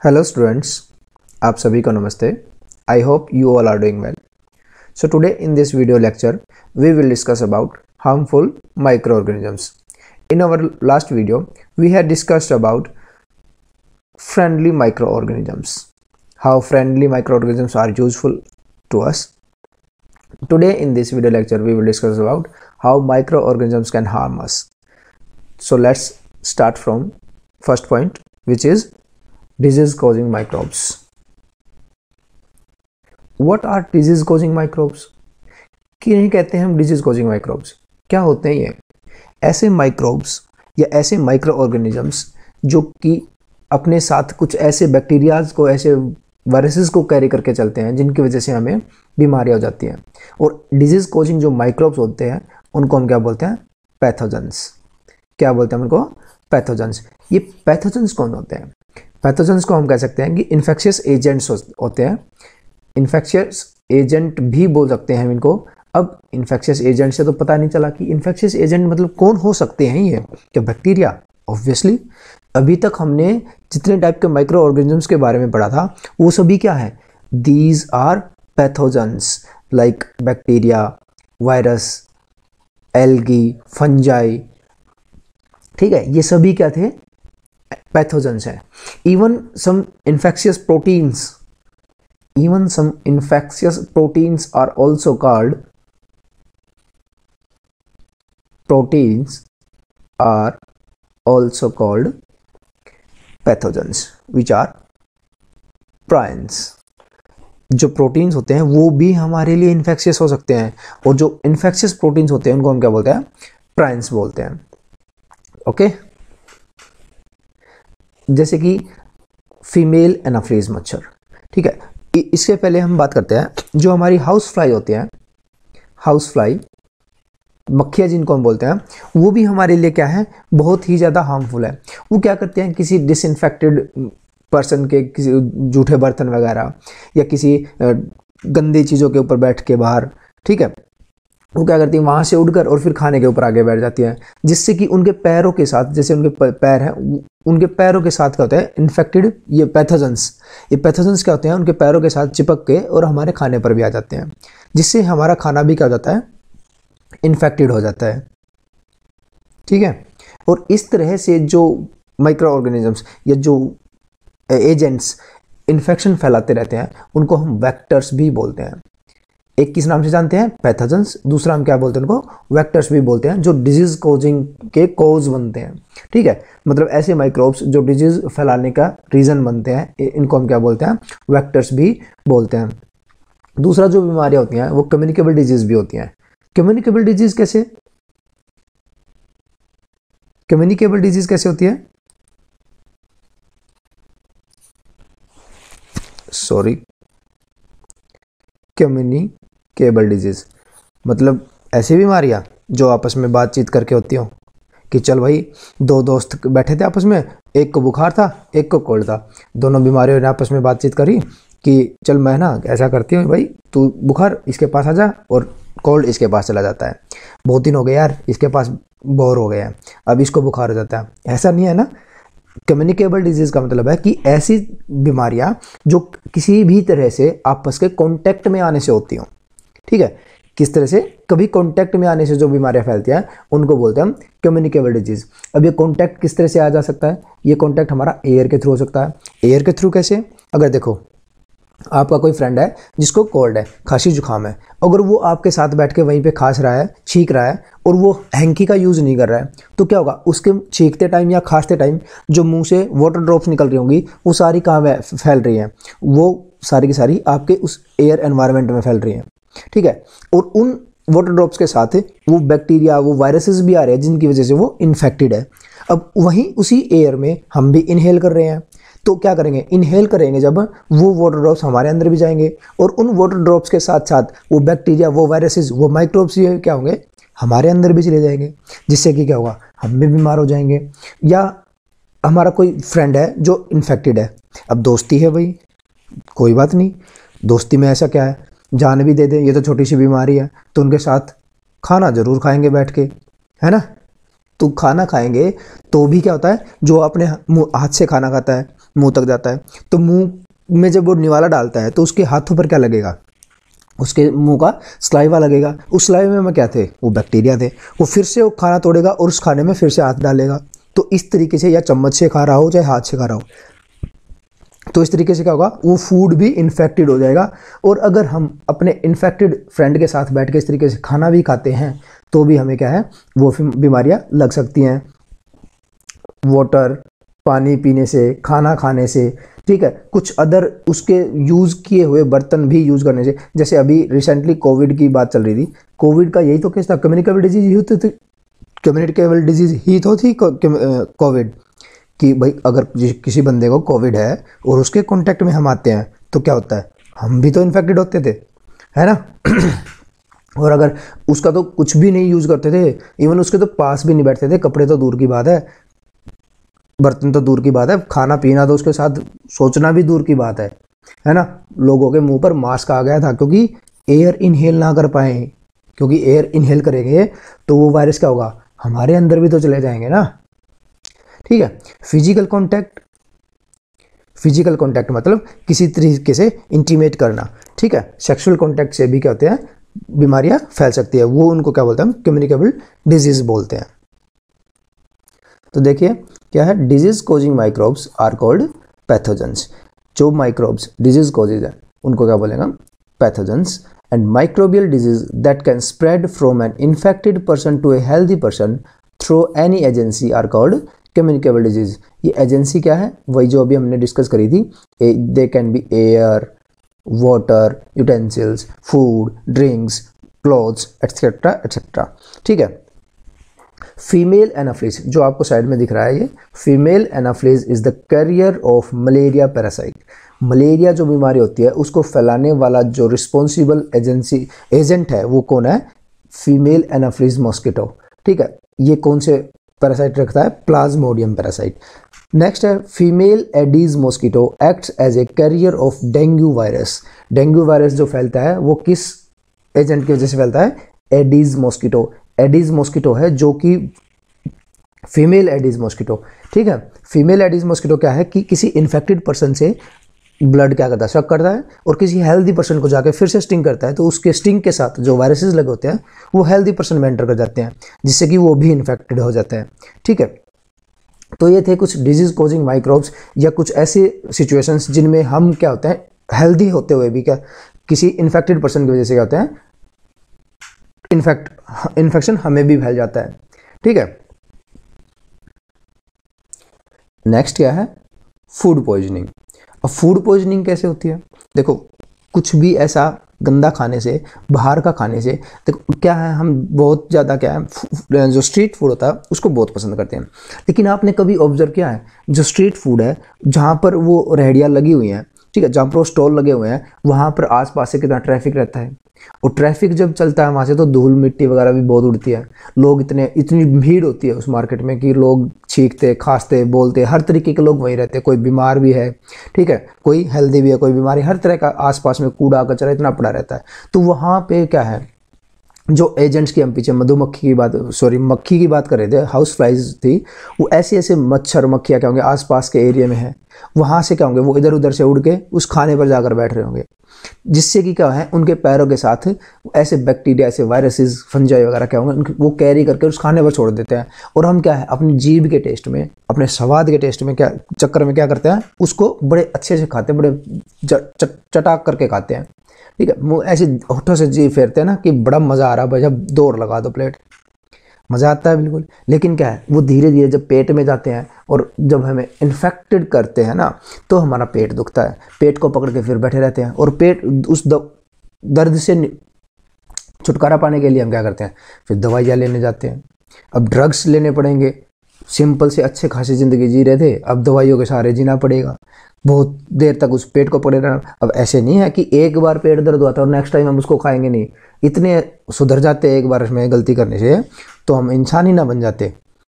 Hello students, आप सभी को नमस्ते. I hope you all are doing well. So today in this video lecture, we will discuss about harmful microorganisms. In our last video, we had discussed about friendly microorganisms, how friendly microorganisms are useful to us. Today in this video lecture, we will discuss about how microorganisms can harm us. So let's start from first point, which is disease causing microbes. What are disease causing microbes? किन्हें कहते हैं हम disease causing microbes? क्या होते हैं ये? ऐसे microbes या ऐसे माइक्रो ऑर्गेनिजम्स जो कि अपने साथ कुछ ऐसे बैक्टीरियाज को, ऐसे वायरसेस को कैरी करके चलते हैं जिनकी वजह से हमें बीमारियां हो जाती हैं. और डिजीज कॉजिंग जो माइक्रोब्स होते हैं उनको हम क्या बोलते हैं? पैथोजेंस. क्या बोलते हैं उनको? पैथोजेंस. ये पैथोजेंस कौन होते हैं? पैथोजेंस को हम कह सकते हैं कि इन्फेक्शियस एजेंट्स होते हैं. इन्फेक्शियस एजेंट भी बोल सकते हैं हम इनको. अब इन्फेक्शियस एजेंट से तो पता नहीं चला कि इन्फेक्शियस एजेंट मतलब कौन हो सकते हैं. ये क्या बैक्टीरिया? ऑब्वियसली. अभी तक हमने जितने टाइप के माइक्रो ऑर्गेनिजम्स के बारे में पढ़ा था वो सभी क्या है? These are pathogens like bacteria, virus, algae, fungi. ठीक है, ये सभी क्या थे? पैथोजेंस है. Even some infectious proteins are also called pathogens which are prions. जो प्रोटीन्स होते हैं वो भी हमारे लिए इन्फेक्शियस हो सकते हैं, और जो इन्फेक्शियस प्रोटीन्स होते हैं उनको हम क्या बोलते हैं? प्राइन्स बोलते हैं. ओके. जैसे कि फीमेल एनाफ्रीज मच्छर. ठीक है, इसके पहले हम बात करते हैं जो हमारी हाउस फ्लाई होती हैं. हाउस फ्लाई, मक्खियाँ जिनको हम बोलते हैं, वो भी हमारे लिए क्या है? बहुत ही ज़्यादा हार्मफुल है. वो क्या करते हैं? किसी डिसइंफेक्टेड पर्सन के, किसी जूठे बर्तन वगैरह या किसी गंदी चीज़ों के ऊपर बैठ के बाहर, ठीक है, वो क्या करती है? वहाँ से उड़कर और फिर खाने के ऊपर आगे बैठ जाती है, जिससे कि उनके पैरों के साथ, जैसे उनके पैर हैं, उनके पैरों के साथ क्या होता है? इन्फेक्टेड ये पैथोजेंस क्या होते हैं? उनके पैरों के साथ चिपक के और हमारे खाने पर भी आ जाते हैं, जिससे हमारा खाना भी क्या हो जाता है? इन्फेक्टेड हो जाता है. ठीक है. और इस तरह से जो माइक्रो ऑर्गेनिजम्स या जो एजेंट्स इन्फेक्शन फैलाते रहते हैं उनको हम वेक्टर्स भी बोलते हैं. एक किस नाम से जानते हैं? पैथोजेंस. दूसरा हम क्या बोलते हैं? उनको वेक्टर्स भी बोलते हैं, जो डिजीज कॉजिंग के कॉज बनते हैं. ठीक है, मतलब ऐसे माइक्रोब्स जो डिजीज फैलाने का रीजन बनते हैं, इनको हम क्या बोलते हैं? वेक्टर्स भी बोलते हैं. दूसरा जो बीमारियां होती हैं वो कम्युनिकेबल डिजीज भी होती हैं. कम्युनिकेबल डिजीज कैसे? कम्युनिकेबल डिजीज कैसे होती है? सॉरी, कम्युनिकेबल डिजीज मतलब ऐसी बीमारियां जो आपस में बातचीत करके होती हो. कि चल भाई, दो दोस्त बैठे थे आपस में, एक को बुखार था, एक को कोल्ड था. दोनों बीमारियों ने आपस में बातचीत करी कि चल मैं ना ऐसा करती हूँ भाई, तू बुखार इसके पास आ जा और कोल्ड इसके पास चला जाता है. बहुत दिन हो गए यार, इसके पास बोर हो गया है, अब इसको बुखार हो जाता है. ऐसा नहीं है ना. कम्युनिकेबल डिजीज का मतलब है कि ऐसी बीमारियां जो किसी भी तरह से आपस के कांटेक्ट में आने से होती हों. ठीक है, किस तरह से? कभी कांटेक्ट में आने से जो बीमारियां फैलती हैं उनको बोलते हैं हम कम्युनिकेबल डिजीज. अब ये कांटेक्ट किस तरह से आ जा सकता है? ये कांटेक्ट हमारा एयर के थ्रू हो सकता है. एयर के थ्रू कैसे? अगर देखो, आपका कोई फ्रेंड है जिसको कोल्ड है, खांसी जुकाम है, अगर वो आपके साथ बैठ के वहीं पे खांस रहा है, छींक रहा है, और वो हैंकी का यूज़ नहीं कर रहा है, तो क्या होगा? उसके छींकते टाइम या खांसते टाइम जो मुंह से वाटर ड्रॉप्स निकल रही होंगी वो सारी कहाँ फैल रही हैं? वो सारी की सारी आपके उस एयर एनवायरनमेंट में फैल रही हैं. ठीक है, और उन वाटर ड्रॉप्स के साथ वो बैक्टीरिया, वो वायरसेस भी आ रहे हैं जिनकी वजह से वो इन्फेक्टेड है. अब वहीं उसी एयर में हम भी इनहेल कर रहे हैं, तो क्या करेंगे? इनहेल करेंगे जब, वो वाटर ड्रॉप्स हमारे अंदर भी जाएंगे, और उन वाटर ड्रॉप्स के साथ साथ वो बैक्टीरिया, वो वायरसेस, वो माइक्रोब्स ये क्या होंगे? हमारे अंदर भी चले जाएंगे, जिससे कि क्या होगा? हम भी बीमार हो जाएंगे. या हमारा कोई फ्रेंड है जो इन्फेक्टेड है, अब दोस्ती है भाई, कोई बात नहीं, दोस्ती में ऐसा क्या है? जान भी दे दें, ये तो छोटी सी बीमारी है, तो उनके साथ खाना जरूर खाएंगे बैठ के, है ना. तो खाना खाएंगे तो भी क्या होता है, जो अपने हाथ से खाना खाता है मुंह तक जाता है। तो मुंह में जब वो निवाला डालता है तो उसके हाथों पर क्या लगेगा, उसके मुंह का स्लाइवा लगेगा। उस स्लाइवा में क्या थे, वो बैक्टीरिया थे। वो फिर से वो खाना तोड़ेगा और उस खाने में फिर से हाथ डालेगा। तो इस तरीके से, या चम्मच से खा रहा हो चाहे हाथ से खा रहा हो, तो इस तरीके से क्या होगा, वो फूड भी इन्फेक्टेड हो जाएगा। और अगर हम अपने इन्फेक्टेड फ्रेंड के साथ बैठ के इस तरीके से खाना भी खाते हैं तो भी हमें क्या है, वो बीमारियां लग सकती हैं। वाटर, पानी पीने से, खाना खाने से, ठीक है, कुछ अदर उसके यूज़ किए हुए बर्तन भी यूज़ करने से। जैसे अभी रिसेंटली कोविड की बात चल रही थी, कोविड का यही तो केस था, कम्युनिकेबल डिजीज ही होती थी, कम्युनिकेबल डिजीज ही तो थी कोविड कि भाई अगर किसी बंदे को कोविड है और उसके कांटेक्ट में हम आते हैं तो क्या होता है, हम भी तो इन्फेक्टेड होते थे, है ना। और अगर उसका तो कुछ भी नहीं यूज़ करते थे, इवन उसके तो पास भी नहीं बैठते थे, कपड़े तो दूर की बात है, बर्तन तो दूर की बात है, खाना पीना तो उसके साथ सोचना भी दूर की बात है ना। लोगों के मुंह पर मास्क आ गया था क्योंकि एयर इनहेल ना कर पाए, क्योंकि एयर इनहेल करेंगे तो वो वायरस क्या होगा, हमारे अंदर भी तो चले जाएंगे ना, ठीक है। फिजिकल कांटेक्ट मतलब किसी तरीके से इंटीमेट करना, ठीक है। सेक्सुअल कांटेक्ट से भी क्या होते हैं, बीमारियां फैल सकती है, वो उनको क्या बोलते हैं, कम्युनिकेबल डिजीज बोलते हैं। तो देखिए क्या है, disease causing microbes are called pathogens. जो माइक्रोब्स डिजीज कॉजेज है उनको क्या बोलेगा, pathogens. And microbial disease that can spread from an infected person to a healthy person through any agency are called communicable disease. ये agency क्या है, वही जो अभी हमने डिस्कस करी थी, they can be air, water, utensils, food, drinks, clothes, etcetera etcetera, ठीक है। फीमेल एनाफ्लीज जो आपको साइड में दिख रहा है, ये female Anopheles is the carrier of malaria parasite. Malaria जो बीमारी होती है उसको फैलाने वाला जो रिस्पॉन्सिबल एजेंट है वो कौन है, फीमेल एनाफ्लीज मॉस्किटो, ठीक है। ये कौन से पैरासाइट रखता है, प्लाज्मोडियम पैरासाइट। नेक्स्ट है female Aedes mosquito acts as a carrier of dengue virus. Dengue virus जो फैलता है वो किस एजेंट की वजह से फैलता है, एडीज मॉस्किटो। एडीज मॉस्किटो है जो कि फीमेल एडीज मॉस्किटो, ठीक है। फीमेल एडीज मॉस्किटो क्या है कि किसी इन्फेक्टेड पर्सन से ब्लड क्या करता है, शक करता है और किसी हेल्दी पर्सन को जाकर फिर से स्टिंग करता है, तो उसके स्टिंग के साथ जो वायरसेस लगे होते हैं वो हेल्दी पर्सन में एंटर कर जाते हैं, जिससे कि वो भी इन्फेक्टेड हो जाते हैं, ठीक है। तो ये थे कुछ डिजीज कॉजिंग माइक्रोब्स या कुछ ऐसे सिचुएशंस जिनमें हम क्या होते हैं, हेल्दी होते हुए भी क्या किसी इन्फेक्टेड पर्सन की वजह से क्या होते हैं, इन्फेक्शन हमें भी फैल जाता है, ठीक है। नेक्स्ट क्या है, फूड पॉइजनिंग। अब फूड पॉइजनिंग कैसे होती है, देखो कुछ भी ऐसा गंदा खाने से, बाहर का खाने से, देखो क्या है, हम बहुत ज़्यादा क्या है, जो स्ट्रीट फूड होता है उसको बहुत पसंद करते हैं। लेकिन आपने कभी ऑब्जर्व किया है, जो स्ट्रीट फूड है जहाँ पर वो रेहड़ियाँ लगी हुई हैं, ठीक है, जहाँ पर वो स्टॉल लगे हुए हैं, वहाँ पर आसपास से कितना ट्रैफिक रहता है, और ट्रैफिक जब चलता है वहाँ से तो धूल मिट्टी वगैरह भी बहुत उड़ती है। लोग इतनी भीड़ होती है उस मार्केट में कि लोग छींकते, खांसते, बोलते, हर तरीके के लोग वहीं रहते हैं, कोई बीमार भी है, ठीक है, कोई हेल्दी भी है, कोई बीमारी, हर तरह का आसपास में कूड़ा कचरा इतना पड़ा रहता है। तो वहाँ पे क्या है, जो एजेंट्स की हम पीछे मक्खी की बात कर रहे थे, हाउस फ्लाइज थी, वो ऐसे ऐसे मच्छर मक्खियाँ क्या होंगे आसपास के एरिया में है, वहाँ से क्या होंगे, वो इधर उधर से उड़ के उस खाने पर जाकर बैठ रहे होंगे, जिससे कि क्या है, उनके पैरों के साथ ऐसे बैक्टीरिया, ऐसे वायरसेस, फंजाई वगैरह क्या होंगे, वो कैरी करके उस खाने पर छोड़ देते हैं। और हम क्या है, अपनी जीभ के टेस्ट में, अपने स्वाद के टेस्ट में क्या चक्कर में क्या करते हैं, उसको बड़े अच्छे से खाते हैं, बड़े चटाक करके खाते हैं, ठीक है। वो ऐसे होठों से जी फेरते हैं ना कि बड़ा मज़ा आ रहा है भाई, जब दौड़ लगा दो प्लेट, मज़ा आता है बिल्कुल। लेकिन क्या है, वो धीरे धीरे जब पेट में जाते हैं और जब हमें इन्फेक्टेड करते हैं ना, तो हमारा पेट दुखता है, पेट को पकड़ के फिर बैठे रहते हैं, और पेट उस दर्द से छुटकारा पाने के लिए हम क्या करते हैं, फिर दवाइयाँ लेने जाते हैं। अब ड्रग्स लेने पड़ेंगे, सिंपल से अच्छे खासी ज़िंदगी जी रहे थे, अब दवाइयों के सहारे जीना पड़ेगा, बहुत देर तक उस पेट को पकड़े रहना। अब ऐसे नहीं है कि एक बार पेट दर्द हुआ था और नेक्स्ट टाइम हम उसको खाएंगे नहीं, इतने सुधर जाते हैं एक बार में गलती करने से तो हम इंसान ही ना बन जाते,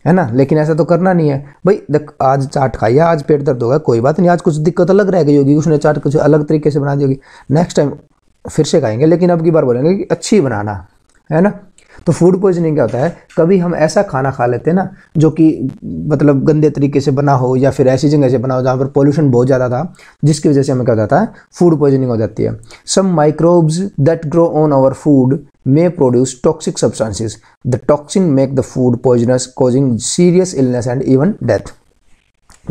है ना। लेकिन ऐसा तो करना नहीं है भाई, देख आज चाट खाई है, आज पेट दर्द होगा, कोई बात नहीं, आज कुछ दिक्कत अलग रह गई होगी, उसने चाट कुछ अलग तरीके से बना दी होगी, नेक्स्ट टाइम फिर से खाएंगे, लेकिन अब की बार बोलेंगे कि अच्छी बनाना, है ना। तो फूड पॉइजनिंग क्या होता है, कभी हम ऐसा खाना खा लेते हैं ना जो कि मतलब गंदे तरीके से बना हो या फिर ऐसी जगह से बना हो जहाँ पर पॉल्यूशन बहुत ज़्यादा था, जिसकी वजह से हमें क्या हो जाता है, फूड पॉइजनिंग हो जाती है। Some microbes that grow on our food may produce toxic substances. The toxin make the food poisonous, causing serious illness and even death.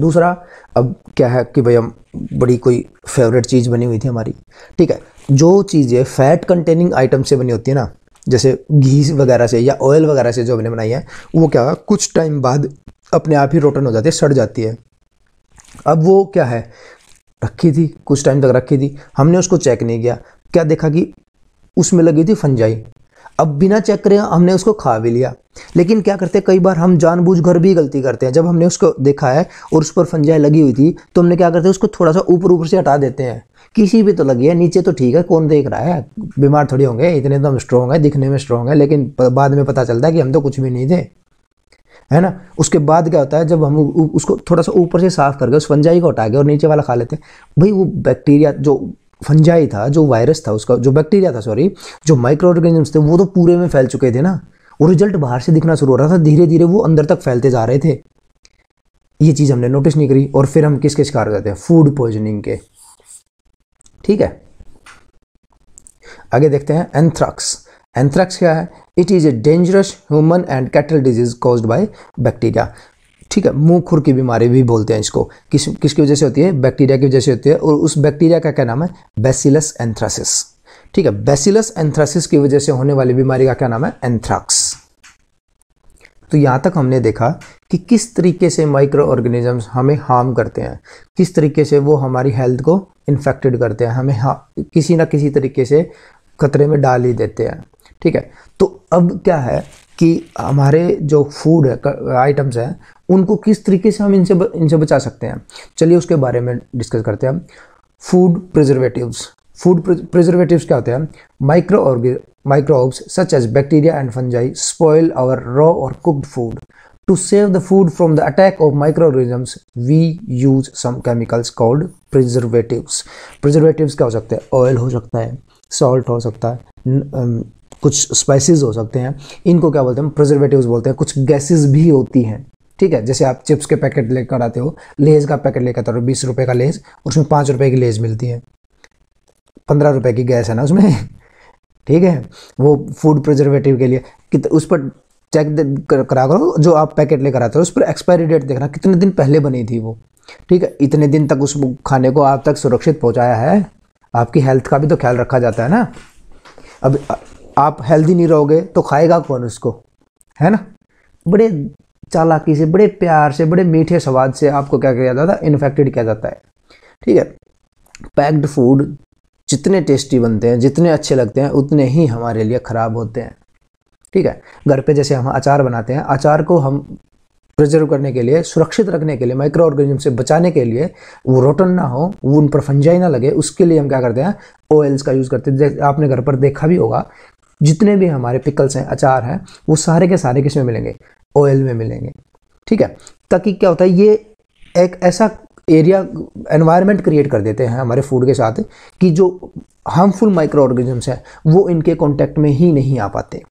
दूसरा, अब क्या है कि भाई हम बड़ी कोई फेवरेट चीज़ बनी हुई थी हमारी, ठीक है, जो चीज़ें फैट कंटेनिंग आइटम से बनी होती है ना, जैसे घी वगैरह से या ऑयल वगैरह से जो हमने बनाई है, वो क्या कुछ टाइम बाद अपने आप ही रोटन हो जाती है, सड़ जाती है। अब वो क्या है, रखी थी कुछ टाइम तक रखी थी, हमने उसको चेक नहीं किया, क्या देखा कि उसमें लगी थी फंजाई। अब बिना चेक करे हमने उसको खा भी लिया। लेकिन क्या करते हैं, कई बार हम जानबूझकर भी गलती करते हैं। जब हमने उसको देखा है और उस पर फंजाई लगी हुई थी तो हमने क्या करते हैं, उसको थोड़ा सा ऊपर से हटा देते हैं। किसी भी तो लगी है, नीचे तो ठीक है, कौन देख रहा है, बीमार थोड़ी होंगे, इतने तो हम स्ट्रॉन्ग है, दिखने में स्ट्रॉन्ग है, लेकिन बाद में पता चलता है कि हम तो कुछ भी नहीं थे, है ना। उसके बाद क्या होता है, जब हम उसको थोड़ा सा ऊपर से साफ करके उस फंजाई को हटा के और नीचे वाला खा लेते हैं, भाई वो बैक्टीरिया जो फंजाई था, जो वायरस था उसका, जो बैक्टीरिया था सॉरी, जो माइक्रो ऑर्गेनिजम्स थे, वो तो पूरे में फैल चुके थे ना, और रिजल्ट बाहर से दिखना शुरू हो रहा था, धीरे धीरे वो अंदर तक फैलते जा रहे थे। ये चीज़ हमने नोटिस नहीं करी और फिर हम किसके शिकार हो जाते हैं, फूड पॉइजनिंग के। ठीक है, आगे देखते हैं एंथ्रैक्स। एंथ्रैक्स क्या है, it is a dangerous human and cattle disease caused by bacteria. ठीक है, मुंह खुर की बीमारी भी बोलते हैं इसको। किसकी वजह से होती है, बैक्टीरिया की वजह से होती है, और उस बैक्टीरिया का क्या नाम है, बैसिलस एंथ्रासिस। ठीक है, बैसिलस एंथ्रासिस की वजह से होने वाली बीमारी का क्या नाम है, एंथ्रैक्स। तो यहाँ तक हमने देखा कि किस तरीके से माइक्रो ऑर्गेनिजम्स हमें हार्म करते हैं, किस तरीके से वो हमारी हेल्थ को इन्फेक्टेड करते हैं, हमें किसी ना किसी तरीके से खतरे में डाल ही देते हैं। ठीक है, तो अब क्या है कि हमारे जो फूड है आइटम्स हैं, उनको किस तरीके से हम इनसे बचा सकते हैं, चलिए उसके बारे में डिस्कस करते हैं। Food preservatives. फूड प्रिजर्वेटिव्स क्या होते हैं, microbes such as bacteria and fungi spoil our raw or cooked food. To save the food from the attack of microorganisms, we use some chemicals called preservatives. Preservatives क्या हो सकते हैं, oil हो सकता है, सॉल्ट हो सकता है, कुछ स्पाइसेस हो सकते हैं, इनको क्या बोलते हैं, प्रिजर्वेटिव्स बोलते हैं। कुछ गैसेस भी होती हैं। ठीक है, जैसे आप चिप्स के पैकेट लेकर आते हो, लेज का पैकेट लेकर आते हो, 20 रुपये का लेज, उसमें 5 रुपये की लेज मिलती है, 15 रुपये की गैस है ना उसमें। ठीक है, वो फूड प्रिजर्वेटिव के लिए उस पर चेक करा करो, जो आप पैकेट लेकर आते हो उस पर एक्सपायरी डेट देखना, कितने दिन पहले बनी थी वो। ठीक है, इतने दिन तक उस खाने को आप तक सुरक्षित पहुंचाया है, आपकी हेल्थ का भी तो ख्याल रखा जाता है ना। अब आप हेल्दी नहीं रहोगे तो खाएगा कौन उसको, है ना। बड़े चालाकी से, बड़े प्यार से, बड़े मीठे स्वाद से आपको क्या किया जाता है, इन्फेक्टेड किया जाता है। ठीक है, पैक्ड फूड जितने टेस्टी बनते हैं, जितने अच्छे लगते हैं, उतने ही हमारे लिए ख़राब होते हैं। ठीक है, घर पे जैसे हम अचार बनाते हैं, अचार को हम प्रिजर्व करने के लिए, सुरक्षित रखने के लिए, माइक्रो ऑर्गेनिज्म से बचाने के लिए, वो रोटन ना हो, वो उन पर फंजाई ना लगे, उसके लिए हम क्या करते हैं, ऑयल्स का यूज़ करते हैं। जैसे आपने घर पर देखा भी होगा, जितने भी हमारे पिकल्स हैं, अचार हैं, वो सारे के सारे किस में मिलेंगे, ऑयल में मिलेंगे। ठीक है, ताकि क्या होता है, ये एक ऐसा एरिया, एनवायरनमेंट क्रिएट कर देते हैं हमारे फूड के साथ कि जो हार्मफुल माइक्रो ऑर्गेनिजम्स हैं वो इनके कांटेक्ट में ही नहीं आ पाते।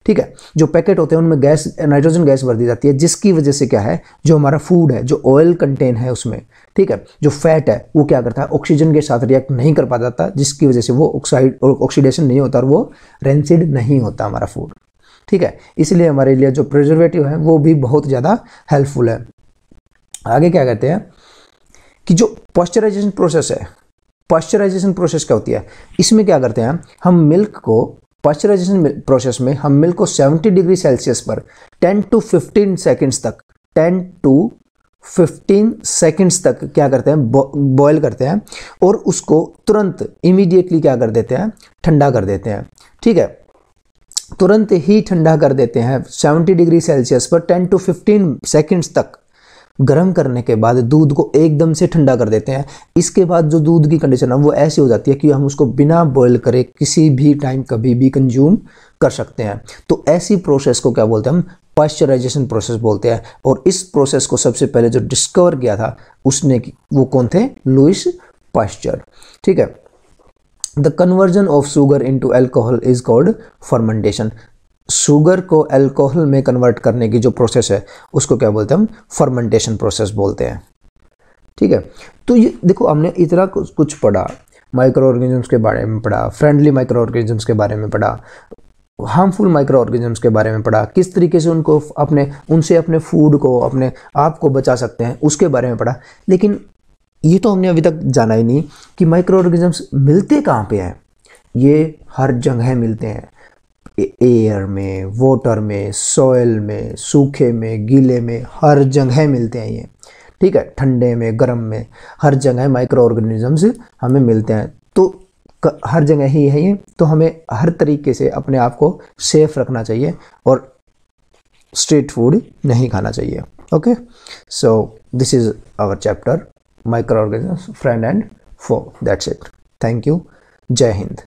ठीक है, जो पैकेट होते हैं उनमें गैस, नाइट्रोजन गैस भर दी जाती है, जिसकी वजह से क्या है, जो हमारा फूड है, जो ऑयल कंटेन है उसमें, ठीक है, जो फैट है, वो क्या करता है, ऑक्सीजन के साथ रिएक्ट नहीं कर पाता, जिसकी वजह से वो ऑक्सीडेशन नहीं होता और वो रेंसिड नहीं होता हमारा फूड। ठीक है, इसलिए हमारे लिए जो प्रिजर्वेटिव है वो भी बहुत ज़्यादा हेल्पफुल है। आगे क्या कहते हैं कि जो पॉस्चराइजेशन प्रोसेस है, पॉस्चराइजेशन प्रोसेस क्या होती है, इसमें क्या करते हैं, हम मिल्क को, पॉस्चराइजेशन प्रोसेस में हम मिल्क को 70 डिग्री सेल्सियस पर 10 to 15 सेकेंड्स तक, 10 to 15 सेकेंड्स तक क्या करते हैं, बॉयल करते हैं, और उसको तुरंत इमीडिएटली क्या कर देते हैं, ठंडा कर देते हैं। ठीक है, तुरंत ही ठंडा कर देते हैं 70 डिग्री सेल्सियस पर 10 to 15 सेकेंड्स तक। गर्म करने के बाद दूध को एकदम से ठंडा कर देते हैं। इसके बाद जो दूध की कंडीशन है वो ऐसी हो जाती है कि हम उसको बिना बॉयल करे किसी भी टाइम कभी भी कंज्यूम कर सकते हैं। तो ऐसी प्रोसेस को क्या बोलते हैं, हम पॉस्चराइजेशन प्रोसेस बोलते हैं। और इस प्रोसेस को सबसे पहले जो डिस्कवर किया था उसने, वो कौन थे, लुइस पास्चर। ठीक है, the conversion of sugar into alcohol is called fermentation. Sugar को अल्कोहल में कन्वर्ट करने की जो प्रोसेस है उसको क्या बोलते हैं हम, फर्मेंटेशन प्रोसेस बोलते हैं। ठीक है, तो ये देखो हमने इतना कुछ पढ़ा, माइक्रो ऑर्गेनिजम्स के बारे में पढ़ा, फ्रेंडली माइक्रो ऑर्गेनिजम्स के बारे में पढ़ा, हार्मफुल माइक्रो ऑर्गेनिजम्स के बारे में पढ़ा, किस तरीके से उनको उनसे अपने फूड को, अपने आप को बचा सकते हैं उसके बारे में पढ़ा। लेकिन ये तो हमने अभी तक जाना ही नहीं कि माइक्रो ऑर्गेनिजम्स मिलते कहाँ पे हैं। ये हर जगह मिलते हैं, एयर में, वाटर में, सॉइल में, सूखे में, गीले में, हर जगह मिलते हैं ये। ठीक है, ठंडे में, गर्म में, हर जगह माइक्रो ऑर्गेनिजम्स हमें मिलते हैं। तो हर जगह ही है ये, तो हमें हर तरीके से अपने आप को सेफ रखना चाहिए और स्ट्रीट फूड नहीं खाना चाहिए। Okay, so this is our chapter microorganisms, friend and foe. That's it. Thank you. जय हिंद।